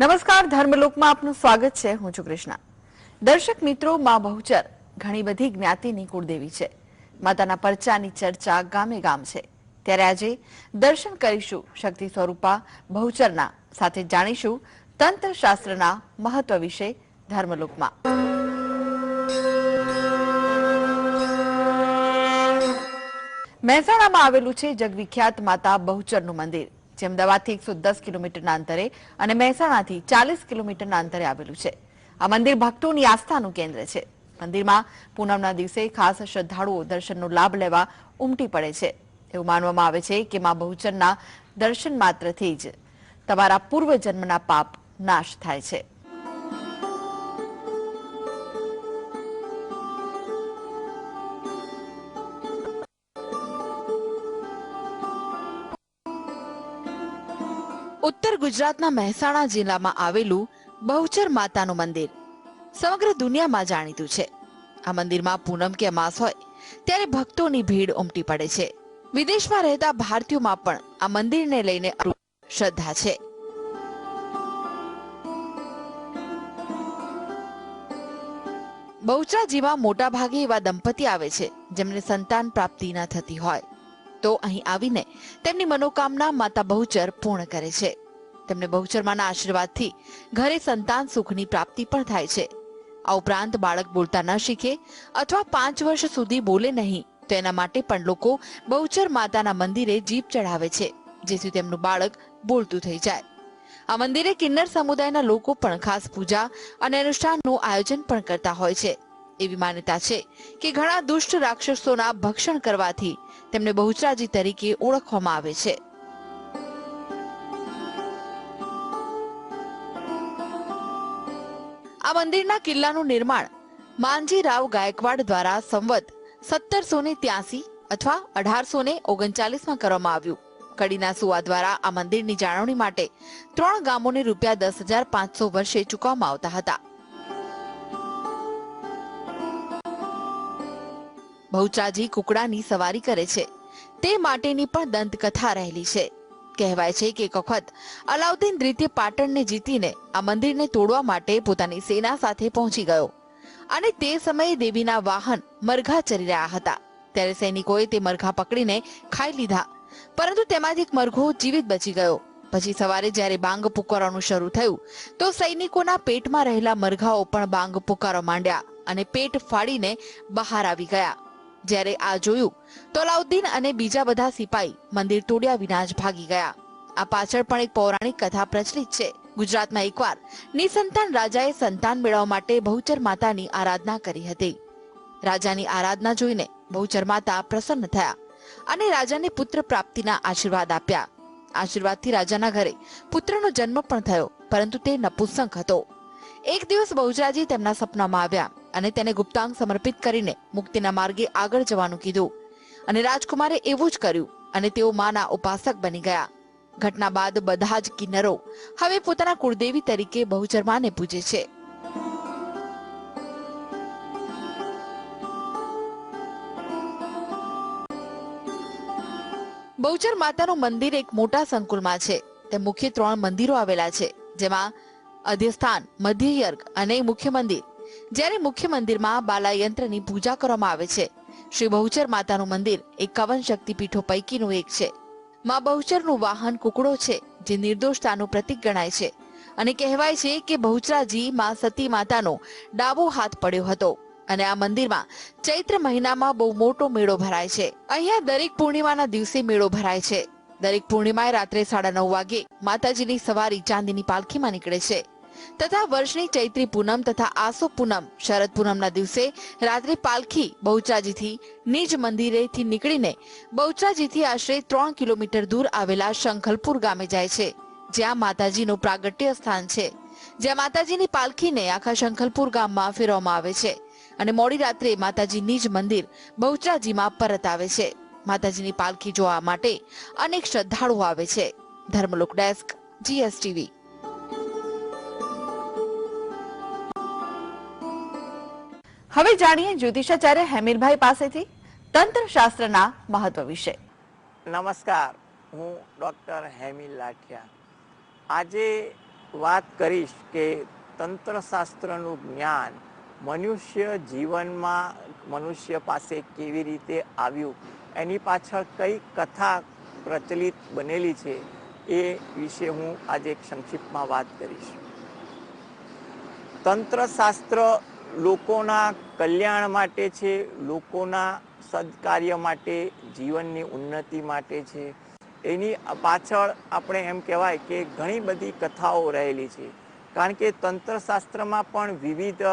નમસ્કાર, ધર્મલોકમાં આપનું સ્વાગત છે। હું છું કૃષ્ણા। દર્શક મિત્રો, માં બહુચર ઘણી બધી જ્ઞાતિની કુળદેવી છે। માતાના પરચાની ચર્ચા ગામે ગામ છે। ત્યારે આજે દર્શન કરીશું શક્તિ સ્વરૂપા બહુચરના, સાથે જાણીશું તંત્ર શાસ્ત્રના મહત્વ વિશે ધર્મલોકમાં। મહેસાણામાં આવેલું છે જગવિખ્યાત માતા બહુચરનું મંદિર, જે અમદાવાદથી 110 કિલોમીટરના અંતરે અને મહેસાણાથી 40 કિલોમીટરના અંતરે આવેલું છે। આ મંદિર ભક્તોની આસ્થાનું કેન્દ્ર છે। મંદિરમાં પૂનમના દિવસે ખાસ શ્રદ્ધાળુઓ દર્શનનો લાભ લેવા ઉમટી પડે છે। એવું માનવામાં આવે છે કે માં બહુચરના દર્શન માત્રથી જ તમારા પૂર્વજન્મના પાપ નાશ થાય છે। ઉત્તર ગુજરાતના મહેસાણા જિલ્લામાં આવેલું બહુચર માતાનું મંદિર સમગ્ર દુનિયામાં જાણીતું છે। આ મંદિરમાં પૂનમ કે અમાસ હોય ત્યારે ભક્તોની ભીડ ઉમટી પડે છે। વિદેશમાં રહેતા ભારતીયોમાં પણ આ મંદિરને લઈને શ્રદ્ધા છે। બહુચરાજીમાં મોટા ભાગે એવા દંપતી આવે છે જેમને સંતાન પ્રાપ્તિ ન થતી હોય, તો અહીં આવીને તેમની મનોકામના માતા બહુચર પૂર્ણ કરે છે। તેમને બહુચરમાના આશીર્વાદથી ઘરે સંતાન સુખની પ્રાપ્તિ પણ થાય છે। આ ઉપરાંત બાળક બોલતા ન શીખે અથવા 5 વર્ષ સુધી બોલે નહીં તો એના માટે પણ લોકો બહુચર માતાના મંદિરે જીભ ચઢાવે છે, જેથી તેમનું બાળક બોલતું થઈ જાય। આ મંદિરે કિન્નર સમુદાયના લોકો પણ ખાસ પૂજા અને અનુષ્ઠાનનું આયોજન પણ કરતા હોય છે। એવી માન્યતા છે કે ઘણા દુષ્ટ રાક્ષસોના ભક્ષણ કરવાથી તેમને બહુચરાજી તરીકે ઓળખવામાં આવે છે। આ મંદિરના કિલ્લાનું નિર્માણ માનજી રાવ ગાયકવાડ દ્વારા સંવત 1783 અથવા 1839માં કરવામાં આવ્યું। કડીના સુવા દ્વારા આ મંદિરની જાળવણી માટે 3 ગામોને રૂપિયા 10,500 વર્ષે ચૂકવવામાં આવતા હતા। બહુચરાજી કુકડાની સવારી કરે છે તે માટેની પણ દંતકથા રહેલી છે। કહેવાય છે કે એક વખત અલાઉદ્દીન દ્વિતીય પાટણને જીતીને આ મંદિરને તોડવા માટે પોતાની સેના સાથે પહોંચી ગયો અને તે સમયે દેવીના વાહન મરઘા ચરી રહ્યા હતા। ત્યારે સૈનિકોએ તે મરઘા પકડીને ખાઈ લીધા, પરંતુ તેમાંથી એક મરઘો જીવિત બચી ગયો। પછી સવારે જ્યારે બાંગ પુકારવાનું શરૂ થયું તો સૈનિકોના પેટમાં રહેલા મરઘાઓ પણ બાંગ પુકારવા માંડ્યા અને પેટ ફાડીને બહાર આવી ગયા। જ્યારે આ જોયું તો અલાઉદ્દીન અને બીજા બધા સિપાઈ મંદિર તોડ્યા વિના જ ભાગી ગયા। આ પાછળ પણ એક પૌરાણિક કથા પ્રચલિત છે। ગુજરાતમાં એકવાર નિસંતાન રાજાએ સંતાન મેળવવા માટે બહુચર માતાની આરાધના કરી હતી। રાજાની આરાધના જોઈને બહુચર માતા પ્રસન્ન થયા અને રાજાને પુત્ર પ્રાપ્તિના આશીર્વાદ આપ્યા। આશીર્વાદથી રાજાના ઘરે પુત્રનો જન્મ પણ થયો, પરંતુ તે નપુંસક હતો। એક દિવસ બહુચરાજી તેમના સપનામાં આવ્યા અને તેને ગુપ્તાંગ સમર્પિત કરીને મુક્તિના માર્ગે આગળ જવાનું કીધું અને રાજકુમારે એવું જ કર્યું અને તેઓ માના ઉપાસક બની ગયા। ઘટના બાદ બધા જ કિન્નરો હવે પોતાના કુળદેવી તરીકે બહુચર માને પૂજે છે। બહુચર માતાનું મંદિર એક મોટા સંકુલમાં છે। તે મુખ્ય 3 મંદિરો આવેલા છે, જેમાં અધ્યસ્થાન, મધ્યયર્ગ અને મુખ્ય મંદિર। જ્યારે મુખ્ય મંદિરમાં બાલાયંત્રની પૂજા કરવામાં આવે છે। શ્રી બહુચર માતાનું મંદિર એક 51 શક્તિપીઠો પૈકીનું એક છે। માં બહુચરનું વાહન કુકડો છે, જે નિર્દોષતાનું પ્રતીક ગણાય છે અને કહેવાય છે કે બહુચરાજી માં સતી માતાનો ડાબો હાથ પડ્યો હતો અને આ મંદિરમાં ચૈત્ર મહિનામાં બહુ મોટો મેળો ભરાય છે। અહીંયા દરેક પૂર્ણિમાના દિવસે મેળો ભરાય છે। દરેક પૂર્ણિમાએ રાત્રે 9:30 વાગે માતાજીની સવારી ચાંદીની પાલખીમાં નીકળે છે તથા વર્ષની ચૈત્રી પૂનમ તથા આસો પૂનમ શરદ પૂનમના દિવસે રાત્રે પાલખી બહુચરાજીથી નિજ મંદિરેથી નીકળીને બહુચરાજીથી આશરે 3 કિલોમીટર દૂર આવેલા શંખલપુર ગામે જાય છે, જ્યાં માતાજીનું પ્રાગટ્ય સ્થાન છે। જ્યાં માતાજીની પાલખીને આખા શંખલપુર ગામમાં ફેરવવામાં આવે છે અને મોડી રાત્રે માતાજી નિજ મંદિર બહુચરાજીમાં પરત આવે છે। માતાજીની પાલખી જોવા માટે અનેક શ્રદ્ધાળુઓ આવે છે। Dharmalok desk, GSTV। હવે જાણીએ જ્યોતિષાચાર્ય હેમીરભાઈ પાસેથી તંત્ર શાસ્ત્રના મહત્વ વિશે। નમસ્કાર, હું ડૉક્ટર હેમિલ લાઠિયા। આજે વાત કરીશ કે તંત્રશાસ્ત્રનું જ્ઞાન મનુષ્ય જીવનમાં મનુષ્ય પાસે કેવી રીતે આવ્યું, એની પાછળ કઈ કથા પ્રચલિત બનેલી છે એ વિશે હું આજે એક સંક્ષિપ્તમાં વાત કરીશ. તંત્રશાસ્ત્ર લોકોના કલ્યાણ માટે છે, લોકોના સદકાર્ય માટે, જીવનની ઉન્નતિ માટે છે. એની પાછળ આપણે એમ કહેવાય કે ઘણી બધી કથાઓ રહેલી છે, કારણ કે તંત્રશાસ્ત્રમાં પણ વિવિધ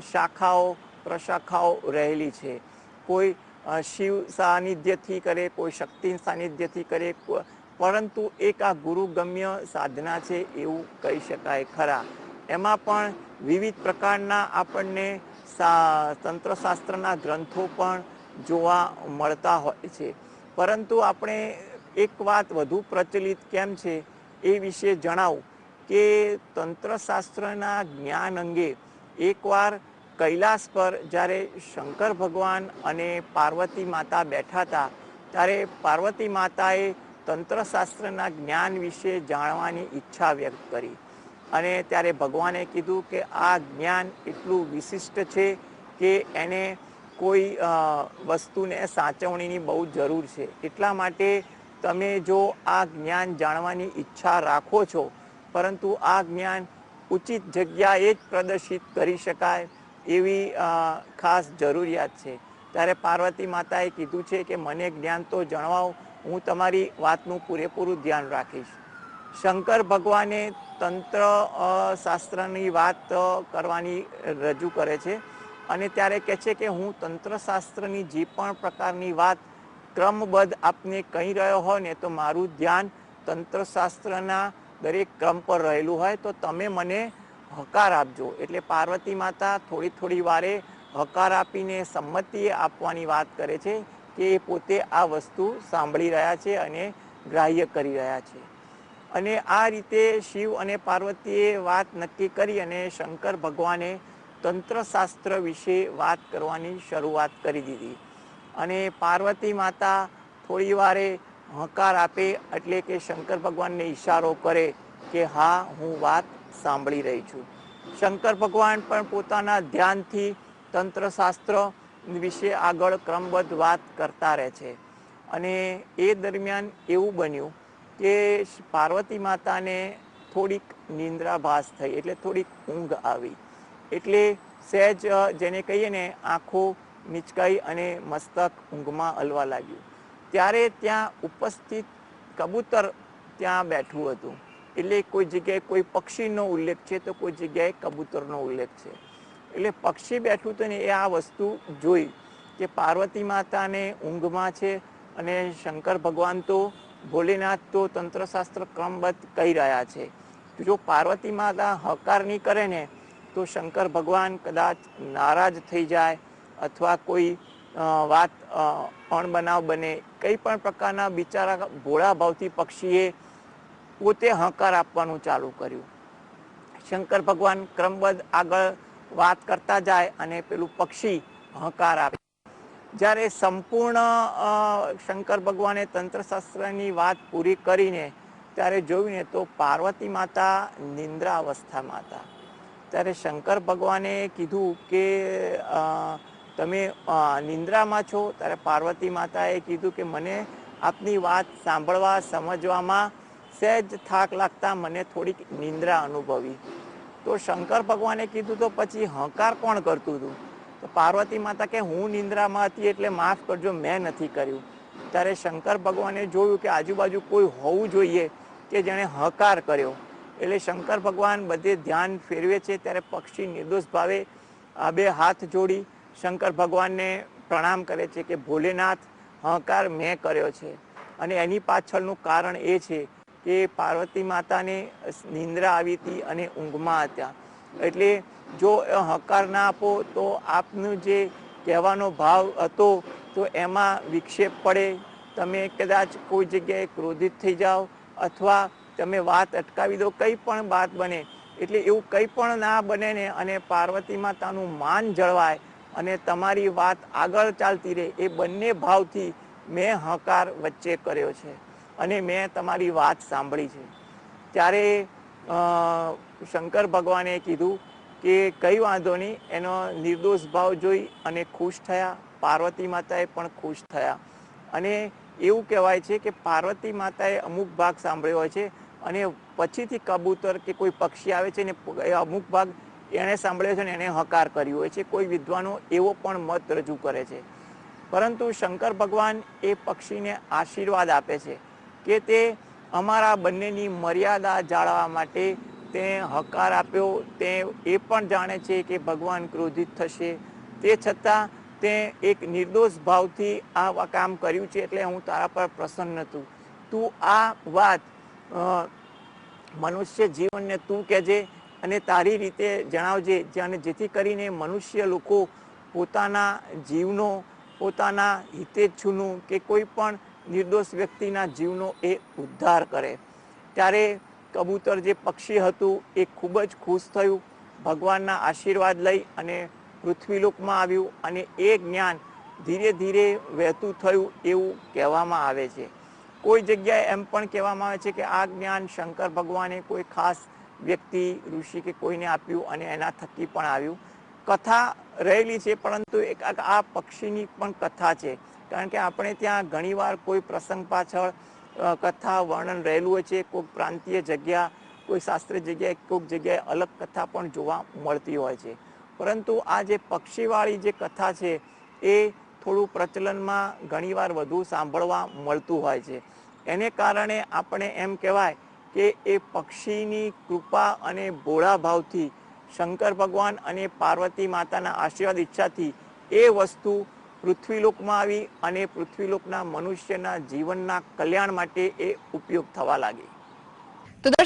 શાખાઓ પ્રશાખાઓ રહેલી છે. કોઈ શિવ સાનિધ્યથી કરે, કોઈ શક્તિ સાનિધ્યથી કરે, પરંતુ એક આ ગુરુગમ્ય સાધના છે એવું કહી શકાય ખરા. એમાં પણ વિવિધ પ્રકારના આપણને તંત્રશાસ્ત્રના ગ્રંથો પણ જોવા મળતા હોય છે. પરંતુ આપણે એક વાત વધુ પ્રચલિત કેમ છે એ વિશે જણાવું કે તંત્રશાસ્ત્રના જ્ઞાન અંગે એકવાર કૈલાસ પર જ્યારે શંકર ભગવાન અને પાર્વતી માતા બેઠા હતા, ત્યારે પાર્વતી માતાએ તંત્રશાસ્ત્રના જ્ઞાન વિશે જાણવાની ઈચ્છા વ્યક્ત કરી. અને ત્યારે ભગવાને કીધું કે આ જ્ઞાન એટલું વિશિષ્ટ છે કે એને કોઈ વસ્તુને સાચવણીની બહુ જરૂર છે. એટલા માટે તમે જો આ જ્ઞાન જાણવાની ઈચ્છા રાખો છો, પરંતુ આ જ્ઞાન ઉચિત જગ્યાએ જ પ્રદર્શિત કરી શકાય એવી ખાસ જરૂરિયાત છે. ત્યારે પાર્વતી માતાએ કીધું છે કે મને જ્ઞાન તો જણાવો, હું તમારી વાતનું પૂરેપૂરું ધ્યાન રાખીશ. શંકર ભગવાને તંત્ર શાસ્ત્રની વાત કરવાની રજૂ કરે છે અને ત્યારે કહે છે કે હું તંત્રશાસ્ત્રની જે પણ પ્રકારની વાત ક્રમબદ્ધ આપને કહી રહ્યો હોય ને, તો મારું ધ્યાન તંત્રશાસ્ત્રના દરેક ક્રમ પર રહેલું હોય તો તમે મને હકાર આપજો. એટલે પાર્વતી માતા થોડી થોડી વારે હકાર આપીને સંમતિ આપવાની વાત કરે છે કે એ પોતે આ વસ્તુ સાંભળી રહ્યા છે અને ગ્રાહ્ય કરી રહ્યા છે. અને આ રીતે શિવ અને પાર્વતીએ વાત નક્કી કરી અને શંકર ભગવાને તંત્રશાસ્ત્ર વિશે વાત કરવાની શરૂઆત કરી દીધી. અને પાર્વતી માતા થોડી વારે હકાર આપે એટલે કે શંકર ભગવાનને ઈશારો કરે કે હા, હું વાત સાંભળી રહી છું. શંકર ભગવાન પણ પોતાના ધ્યાનથી તંત્રશાસ્ત્ર વિશે આગળ ક્રમબદ્ધ વાત કરતા રહે છે. અને એ દરમિયાન એવું બન્યું કે પાર્વતી માતાને થોડીક નિંદ્રાભાસ થઈ, એટલે થોડીક ઊંઘ આવી. એટલે સહેજ જેને કહીએ ને આંખો નીચકાઈ અને મસ્તક ઊંઘમાં હલવા લાગ્યું. ત્યારે ત્યાં ઉપસ્થિત કબૂતર ત્યાં બેઠું હતું. એટલે કોઈ જગ્યાએ કોઈ પક્ષીનો ઉલ્લેખ છે તો કોઈ જગ્યાએ કબૂતરનો ઉલ્લેખ છે. એટલે પક્ષી બેઠું હતું ને એ આ વસ્તુ જોઈ કે પાર્વતી માતાને ઊંઘમાં છે અને શંકર ભગવાન તો ભોલેનાથ તો તંત્રશાસ્ત્ર ક્રમબદ્ધ કહી રહ્યા છે. જો પાર્વતી માતા હકાર નહીં કરે ને તો શંકર ભગવાન કદાચ નારાજ થઈ જાય અથવા કોઈ વાત અણબનાવ બને. કંઈ પણ પ્રકારના બિચારા ભોળા ભાવથી પક્ષીએ પોતે હકાર આપવાનું ચાલુ કર્યું. શંકર ભગવાન ક્રમબદ્ધ આગળ વાત કરતા જાય અને પેલું પક્ષી હકાર આપે. જ્યારે સંપૂર્ણ શંકર ભગવાને તંત્રશાસ્ત્રની વાત પૂરી કરીને ત્યારે જોયું ને તો પાર્વતી માતા નિંદ્રા અવસ્થામાં હતા. ત્યારે શંકર ભગવાને કીધું કે તમે નિંદ્રામાં છો? ત્યારે પાર્વતી માતાએ કીધું કે મને આપની વાત સાંભળવા સમજવામાં સહેજ થાક લાગતા મને થોડીક નિંદ્રા અનુભવી. તો શંકર ભગવાને કીધું તો પછી હકાર કોણ કરતું હતું? તો પાર્વતી માતા કે હું નિંદ્રામાં હતી એટલે માફ કરજો, મેં નથી કર્યું. ત્યારે શંકર ભગવાને જોયું કે આજુબાજુ કોઈ હોવું જોઈએ કે જેણે હકાર કર્યો. એટલે શંકર ભગવાન બધે ધ્યાન ફેરવે છે ત્યારે પક્ષી નિર્દોષ ભાવે આ બે હાથ જોડી શંકર ભગવાનને પ્રણામ કરે છે કે ભોલેનાથ, હકાર મેં કર્યો છે. અને એની પાછળનું કારણ એ છે કે પાર્વતી માતાને નિંદ્રા આવી હતી અને ઊંઘમાં હતા. એટલે જો હકાર ના આપો તો આપનું જે કહેવાનો ભાવ હતો તો એમાં વિક્ષેપ પડે, તમે કદાચ કોઈ જગ્યાએ ક્રોધિત થઈ જાઓ અથવા તમે વાત અટકાવી દો, કંઈ પણ વાત બને. એટલે એવું કંઈ પણ ના બને ને અને પાર્વતી માતાનું માન જળવાય અને તમારી વાત આગળ ચાલતી રહે, એ બંને ભાવથી મેં હકાર વચ્ચે કર્યો છે અને મેં તમારી વાત સાંભળી છે. ત્યારે શંકર ભગવાને કીધું કે કઈ વાંધો નહીં, એનો નિર્દોષ ભાવ જોઈ અને ખુશ થયા. પાર્વતી માતાએ પણ ખુશ થયા. અને એવું કહેવાય છે કે પાર્વતી માતાએ અમુક ભાગ સાંભળ્યો હોય છે અને પછીથી કબૂતર કે કોઈ પક્ષી આવે છે ને અમુક ભાગ એણે સાંભળ્યો છે ને એને હકાર કર્યો હોય છે. કોઈ વિદ્વાનો એવો પણ મત રજૂ કરે છે. પરંતુ શંકર ભગવાન એ પક્ષીને આશીર્વાદ આપે છે કે તે અમારા બંનેની મર્યાદા જાળવવા માટે તે હકાર આપ્યો. તે એ પણ જાણે છે કે ભગવાન ક્રોધિત થશે, તે છતાં તે એક નિર્દોષ ભાવથી આ કામ કર્યું છે, એટલે હું તારા પર પ્રસન્ન છું. તું આ વાત મનુષ્ય જીવનને તું કહેજે અને તારી રીતે જણાવજે, જેથી કરીને મનુષ્ય લોકો પોતાના જીવનો, પોતાના હિતેચ્છુનું કે કોઈ પણ નિર્દોષ વ્યક્તિના જીવનો એ ઉદ્ધાર કરે. ત્યારે કબૂતર જે પક્ષી હતું એ ખૂબ જ ખુશ થયું, ભગવાનના આશીર્વાદ લઈ અને પૃથ્વીલોકમાં આવ્યું અને એ જ્ઞાન ધીરે ધીરે વહેતું થયું એવું કહેવામાં આવે છે. કોઈ જગ્યાએ એમ પણ કહેવામાં આવે છે કે આ જ્ઞાન શંકર ભગવાને કોઈ ખાસ વ્યક્તિ, ઋષિ કે કોઈને આપ્યું અને એના થકી પણ આવ્યું. કથા રહેલી છે, પરંતુ એક આ પક્ષીની પણ કથા છે. કારણ કે આપણે ત્યાં ઘણીવાર કોઈ પ્રસંગ પાછળ કથા વર્ણન રહેલું હોય છે. કોઈક પ્રાંતીય જગ્યા, કોઈ શાસ્ત્રીય જગ્યાએ, કોઈક જગ્યાએ અલગ કથા પણ જોવા મળતી હોય છે. પરંતુ આ જે પક્ષીવાળી જે કથા છે એ થોડું પ્રચલનમાં ઘણીવાર વધુ સાંભળવા મળતું હોય છે. એને કારણે આપણે એમ કહેવાય કે એ પક્ષીની કૃપા અને ભોળા ભાવથી શંકર ભગવાન અને પાર્વતી માતાના આશીર્વાદ ઈચ્છાથી એ વસ્તુ પૃથ્વીલોકમાં આવી અને પૃથ્વીલોકના મનુષ્યના જીવનના કલ્યાણ માટે એ ઉપયોગ થવા લાગી. તો